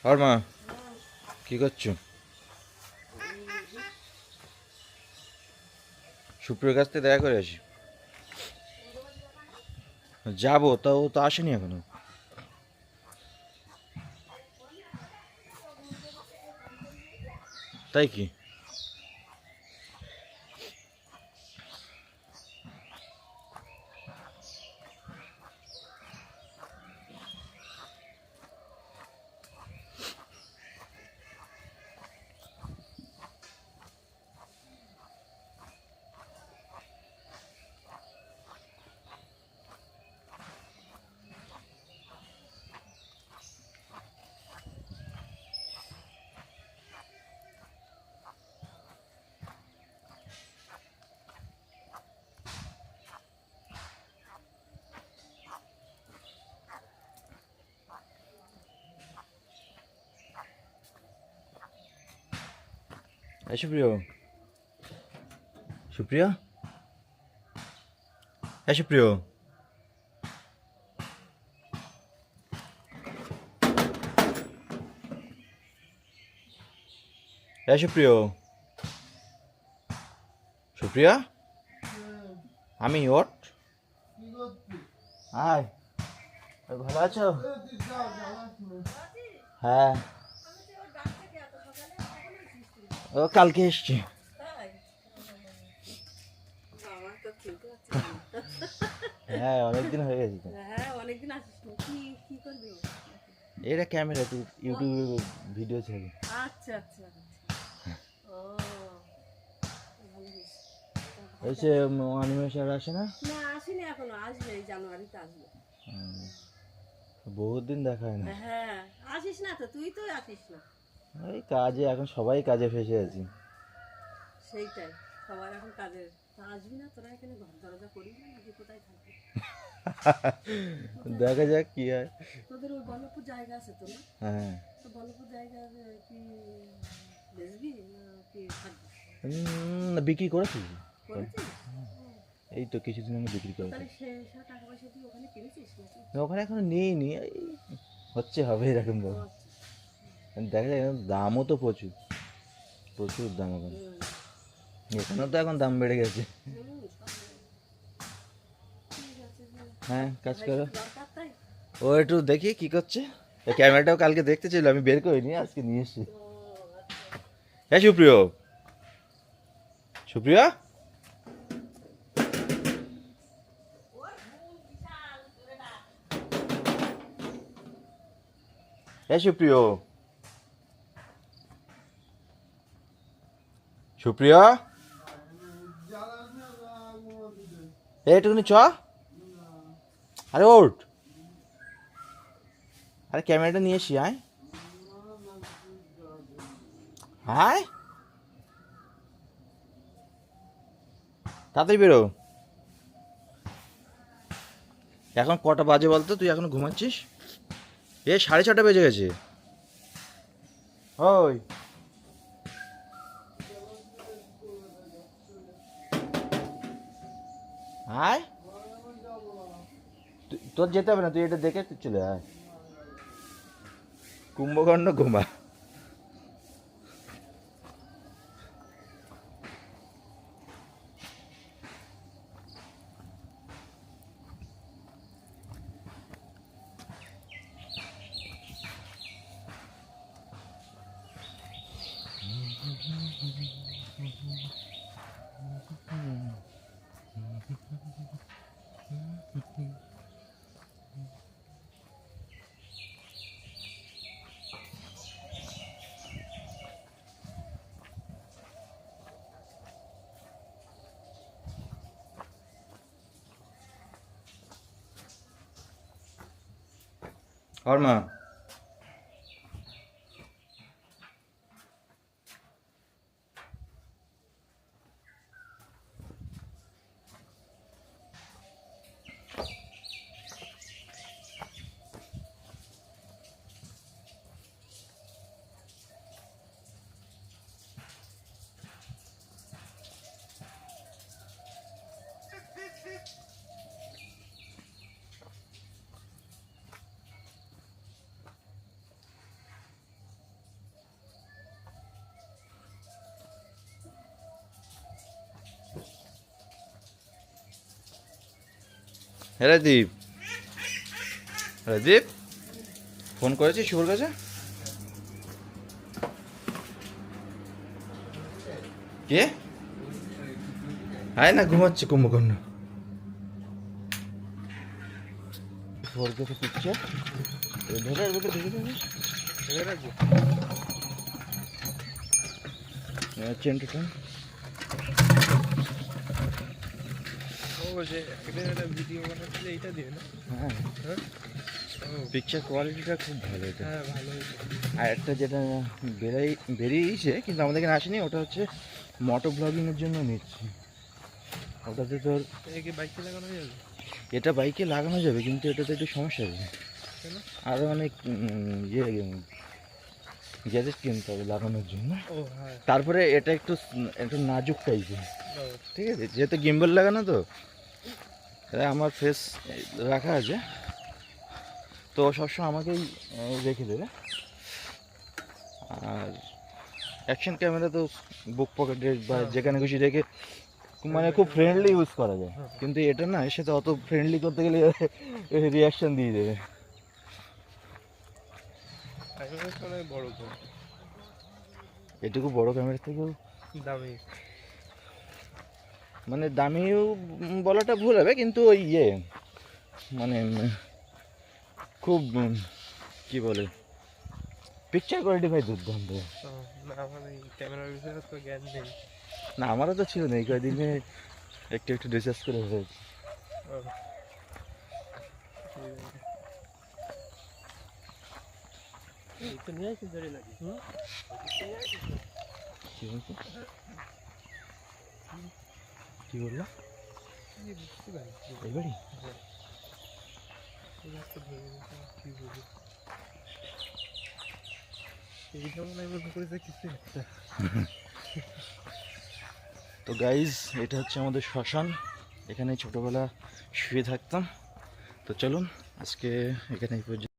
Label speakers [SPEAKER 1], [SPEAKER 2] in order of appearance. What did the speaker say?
[SPEAKER 1] আর মা কি করছো? সুপ্রিয়র কাছ থেকে দেখা করে আসি। যাবো, তা ও তো আসেনি এখনো। তাই কি? এই সুপ্রিয়, সুপ্রিয়া, এই সুপ্রিয়, এই সুপ্রিয়, সুপ্রিয়া, আমি ওট। হাই, ভালো আছো? হ্যাঁ, ও কালকে এসছি। হ্যাঁ, অনেকদিন হয়ে গেছে তো। এটা ক্যামেরা, তুই ইউটিউবে ভিডিও ছেড়ে।
[SPEAKER 2] আচ্ছা আচ্ছা ও
[SPEAKER 1] ওই সে অ্যানিমেশন আসে না?
[SPEAKER 2] না আসেনি এখনো, আসবে এই জানুয়ারিতে আসবে।
[SPEAKER 1] বহুত দিন দেখা হয় না।
[SPEAKER 2] হ্যাঁ আসিস না তো, তুই তো আসিস না।
[SPEAKER 1] এই কাজে, এখন সবাই কাজে ফেসে আছি।
[SPEAKER 2] সেইটাই, সবার এখন কাজের। তা আসবি না তোরা, এখানে ঘর দরজা করিস না নাকি? কোথায় থাকবি?
[SPEAKER 1] দেখা যাক কি হয়।
[SPEAKER 2] তোদের ওই বল্লভপুর জায়গা আছে তো না?
[SPEAKER 1] হ্যাঁ,
[SPEAKER 2] তো বল্লভপুর জায়গা কি বেচবি না কি থাকবি?
[SPEAKER 1] বিক্রি করেছি।
[SPEAKER 2] করেছিস?
[SPEAKER 1] এই তো কিছুদিন আগে বিক্রি করেছি।
[SPEAKER 2] তাহলে সে টাকা পয়সা দিয়ে ওখানে কিনেছিস নাকি?
[SPEAKER 1] ওখানে এখনো নিইনি, এই হচ্ছে হবে এরকম
[SPEAKER 2] ও
[SPEAKER 1] ভাবে।
[SPEAKER 2] আচ্ছা।
[SPEAKER 1] দেখা যায় দামও তো প্রচুর, প্রচুর দাম এখন। এখানেও তো এখন দাম বেড়ে গেছে।
[SPEAKER 2] ঠিক আছে,
[SPEAKER 1] হ্যাঁ, কাজ করো।
[SPEAKER 2] দরকার তাই।
[SPEAKER 1] ও একটু দেখি কি করছে। এই ক্যামেরাটাও কালকে দেখতে ছিল, আমি বের করিনি, আজকে নিয়ে এসেছি।
[SPEAKER 2] ও আচ্ছা।
[SPEAKER 1] হ্যাঁ সুপ্রিয়, সুপ্রিয়া, হ্যাঁ সুপ্রিয়, সুপ্রিয়া, এইটুকুনি চ। আরে ওঠ, আরে ক্যামেরাটা নিয়ে এসি। আয় আয়, তাড়াতাড়ি বেরো। এখন কটা বাজে বলতো? তুই এখনো ঘুমাচ্ছিস? 6:30 বেজে গেছে। ওই আয়, তোর যেতে হবে না, তুই এটা দেখে তুই চলে আয়। কুম্ভকর্ণ ঘুমা। আর মা, রাজদীপ, রাজদীপ ফোন করেছিস শুভর কাছে? কে? আয় না, ঘুমাচ্ছে কুম্ভকর্ণ। শুভর কাছে পিকচার ধরে ধরে দেখে দেবে চেনটা।
[SPEAKER 3] ভিডিও বানাচ্ছিলে এইটা দিয়ে না?
[SPEAKER 1] হ্যাঁ, পিকচার কোয়ালিটিটা খুব ভালো এটা।
[SPEAKER 3] হ্যাঁ ভালো হয়েছে।
[SPEAKER 1] আর একটা যেটা বেরিয়েছে কিন্তু আমাদের এখানে আসেনি, ওটা হচ্ছে মোটো ব্লগিংয়ের জন্য নিচ্ছি। ওটাতে তোর
[SPEAKER 3] একে বাইকে লাগানো যাবে?
[SPEAKER 1] এটা বাইকে লাগানো যাবে কিন্তু এটাতে একটু সমস্যা আছে।
[SPEAKER 3] কেন?
[SPEAKER 1] আরও অনেক গ্যাজেট কিনতে হবে লাগানোর জন্য।
[SPEAKER 3] ও হ্যাঁ।
[SPEAKER 1] তারপরে এটা একটু একটু নাজুক টাইপের,
[SPEAKER 3] ও,
[SPEAKER 1] ঠিক আছে, যেহেতু গিম্বল লাগানো তো। এটা আমার ফেস রাখা আছে তো সবসময় আমাকেই রেখে দেবে। আর অ্যাকশন ক্যামেরা তো বুক পকেটে বা যেখানে খুশি রেখে মানে খুব ফ্রেন্ডলি ইউজ করা যায়, কিন্তু এটা না, এর সাথে অত ফ্রেন্ডলি করতে গেলে রিয়াকশন দিয়ে দেবে।
[SPEAKER 3] আমি ভাবছি অনেক বড় তো,
[SPEAKER 1] এটুকু বড় ক্যামেরা থেকেও
[SPEAKER 3] দামি।
[SPEAKER 1] মানে দামিও বলাটা ভুল হবে, কিন্তু ওই মানে খুব কি বলে, পিকচার কোয়ালিটি ভাই দুর্দান্ত।
[SPEAKER 3] ও, না আমার এই ক্যামেরার বিষয়ে তো জ্ঞান নেই।
[SPEAKER 1] না, আমারও তো ছিল না, এই কয়েকদিনে একটু একটু রিসার্চ করে হয়েছে।
[SPEAKER 3] ও, এই তো নিয়ে আসি ধরে নাকি?
[SPEAKER 1] কি বলছো? কি বললো?
[SPEAKER 3] বুঝতে পারি
[SPEAKER 1] এইবারই
[SPEAKER 3] কি বলি, এই যেমন আমি মনে করেছি কিছু একটা।
[SPEAKER 1] তো গাইজ, এটা হচ্ছে আমাদের শ্মশান, এখানে ছোটবেলা শুয়ে থাকতাম। তো চলুন আজকে এখানে এই পর্যন্ত।